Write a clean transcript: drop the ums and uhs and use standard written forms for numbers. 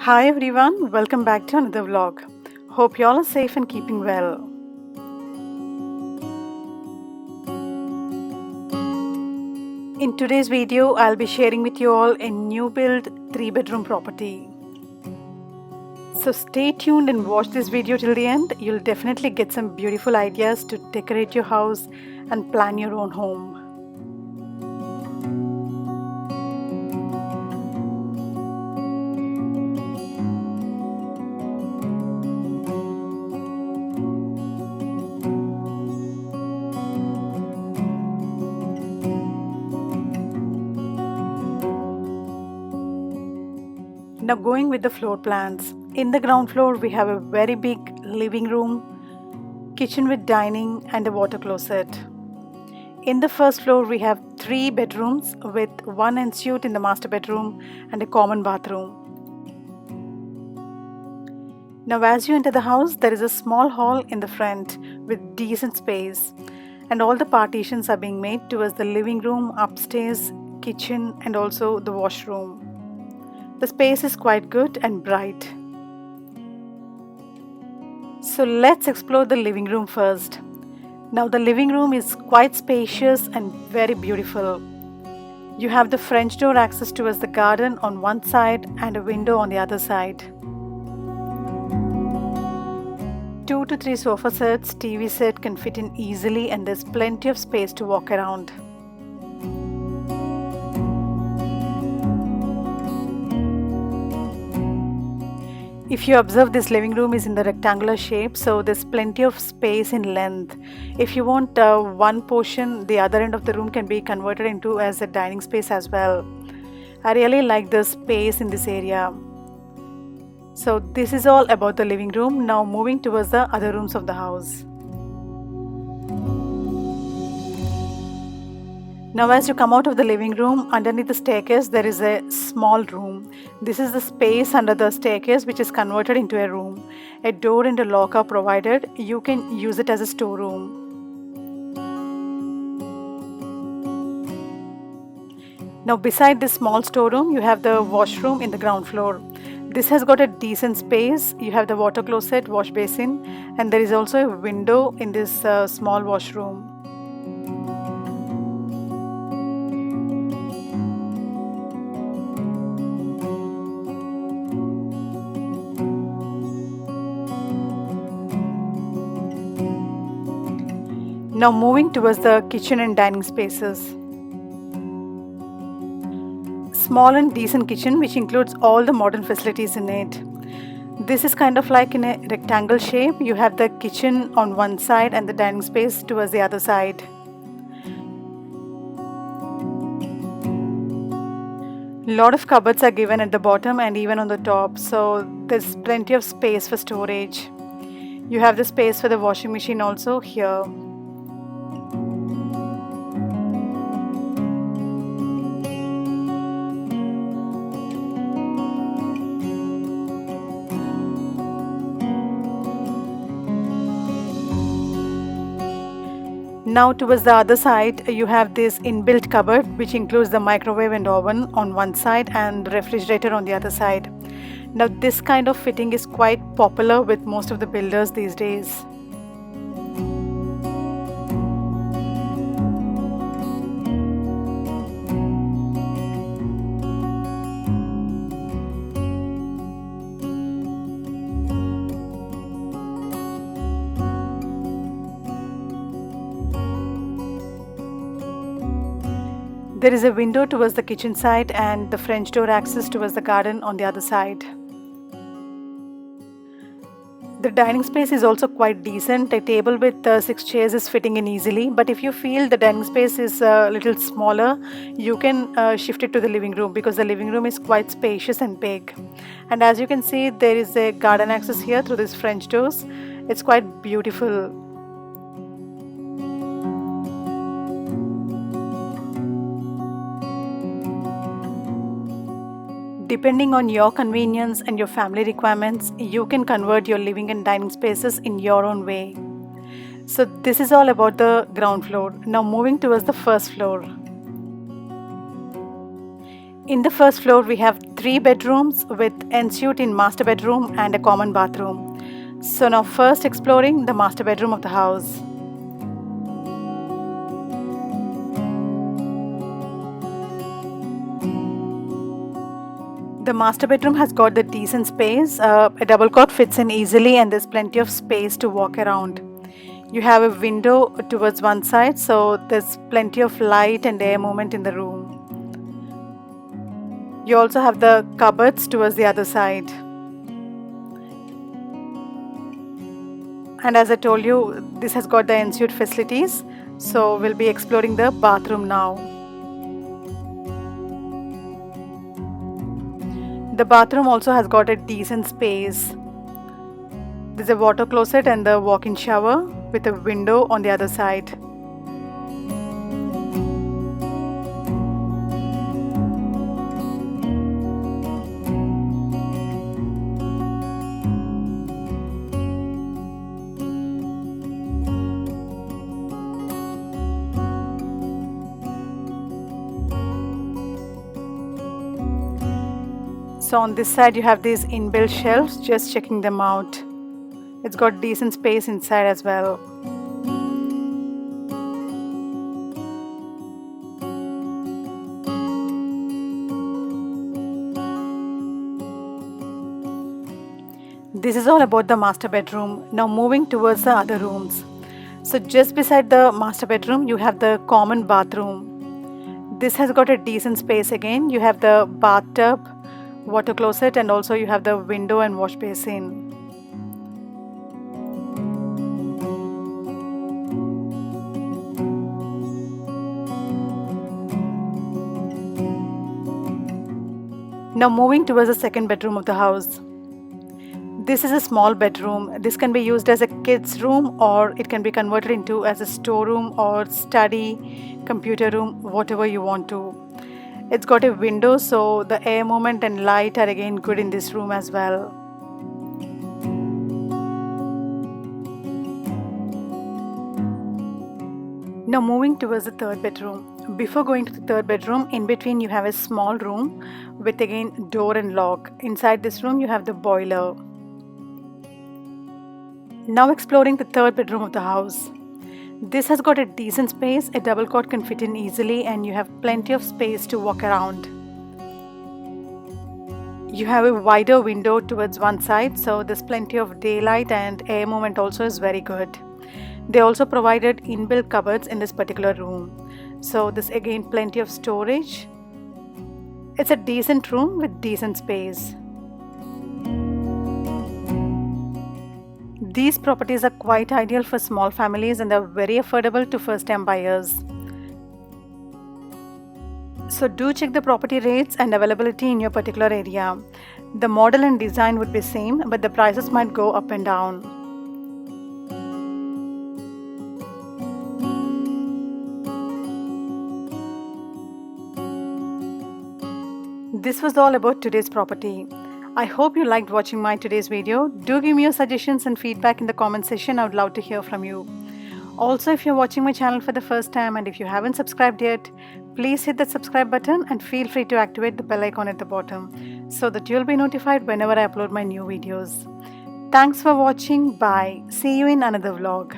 Hi everyone, welcome back to another vlog. Hope you all are safe and keeping well. In today's video, I'll be sharing with you all a new build 3-bedroom property. So stay tuned and watch this video till the end. You'll definitely get some beautiful ideas to decorate your house and plan your own home. Now going with the floor plans. In the ground floor, we have a very big living room, kitchen with dining and a water closet. In the first floor, we have 3 bedrooms with one ensuite in the master bedroom and a common bathroom. Now as you enter the house, there is a small hall in the front with decent space, and all the partitions are being made towards the living room, upstairs, kitchen and also the washroom. The space is quite good and bright. So let's explore the living room first. Now the living room is quite spacious and very beautiful. You have the French door access towards the garden on one side and a window on the other side. 2 to 3 sofa sets, TV set can fit in easily, and there's plenty of space to walk around. If you observe, this living room is in the rectangular shape, so there's plenty of space in length. If you want one portion, the other end of the room can be converted into as a dining space as well. I really like the space in this area. So this is all about the living room. Now moving towards the other rooms of the house. Now as you come out of the living room, underneath the staircase there is a small room. This is the space under the staircase which is converted into a room. A door and a lock are provided. You can use it as a storeroom. Now beside this small storeroom, you have the washroom in the ground floor. This has got a decent space. You have the water closet, wash basin, and there is also a window in this small washroom. Now moving towards the kitchen and dining spaces. Small and decent kitchen which includes all the modern facilities in it. This is kind of like in a rectangle shape. You have the kitchen on one side and the dining space towards the other side. Lot of cupboards are given at the bottom and even on the top, so there's plenty of space for storage. You have the space for the washing machine also here. Now towards the other side, you have this inbuilt cupboard which includes the microwave and oven on one side and refrigerator on the other side. Now this kind of fitting is quite popular with most of the builders these days. There is a window towards the kitchen side and the French door access towards the garden on the other side. The dining space is also quite decent. A table with 6 chairs is fitting in easily, but if you feel the dining space is a little smaller, you can shift it to the living room because the living room is quite spacious and big. And as you can see, there is a garden access here through these French doors. It's quite beautiful. Depending on your convenience and your family requirements, you can convert your living and dining spaces in your own way. So this is all about the ground floor. Now moving towards the first floor. In the first floor, we have 3 bedrooms with ensuite in master bedroom and a common bathroom. So now first exploring the master bedroom of the house. The master bedroom has got the decent space. A double cot fits in easily and there's plenty of space to walk around. You have a window towards one side, so there's plenty of light and air movement in the room. You also have the cupboards towards the other side. And as I told you, this has got the ensuite facilities. So we'll be exploring the bathroom now. The bathroom also has got a decent space. There's a water closet and the walk-in shower with a window on the other side. So on this side you have these inbuilt shelves, just checking them out. It's got decent space inside as well. This is all about the master bedroom. Now moving towards the other rooms. So just beside the master bedroom you have the common bathroom. This has got a decent space again. You have the bathtub, water closet, and also you have the window and wash basin. Now moving towards the second bedroom of the house. This is a small bedroom. This can be used as a kids room or it can be converted into as a storeroom or study, computer room, whatever you want to. It's got a window, so the air movement and light are again good in this room as well. Now moving towards the third bedroom. Before going to the third bedroom, in between you have a small room with again door and lock. Inside this room you have the boiler. Now exploring the third bedroom of the house. This has got a decent space. A double cot can fit in easily and you have plenty of space to walk around. You have a wider window towards one side, so there's plenty of daylight and air movement also is very good. They also provided inbuilt cupboards in this particular room. So there's again plenty of storage. It's a decent room with decent space. These properties are quite ideal for small families and they're very affordable to first-time buyers. So do check the property rates and availability in your particular area. The model and design would be same, but the prices might go up and down. This was all about today's property. I hope you liked watching my today's video. Do give me your suggestions and feedback in the comment section. I would love to hear from you. Also, if you're watching my channel for the first time and if you haven't subscribed yet, please hit that subscribe button and feel free to activate the bell icon at the bottom so that you'll be notified whenever I upload my new videos. Thanks for watching. Bye. See you in another vlog.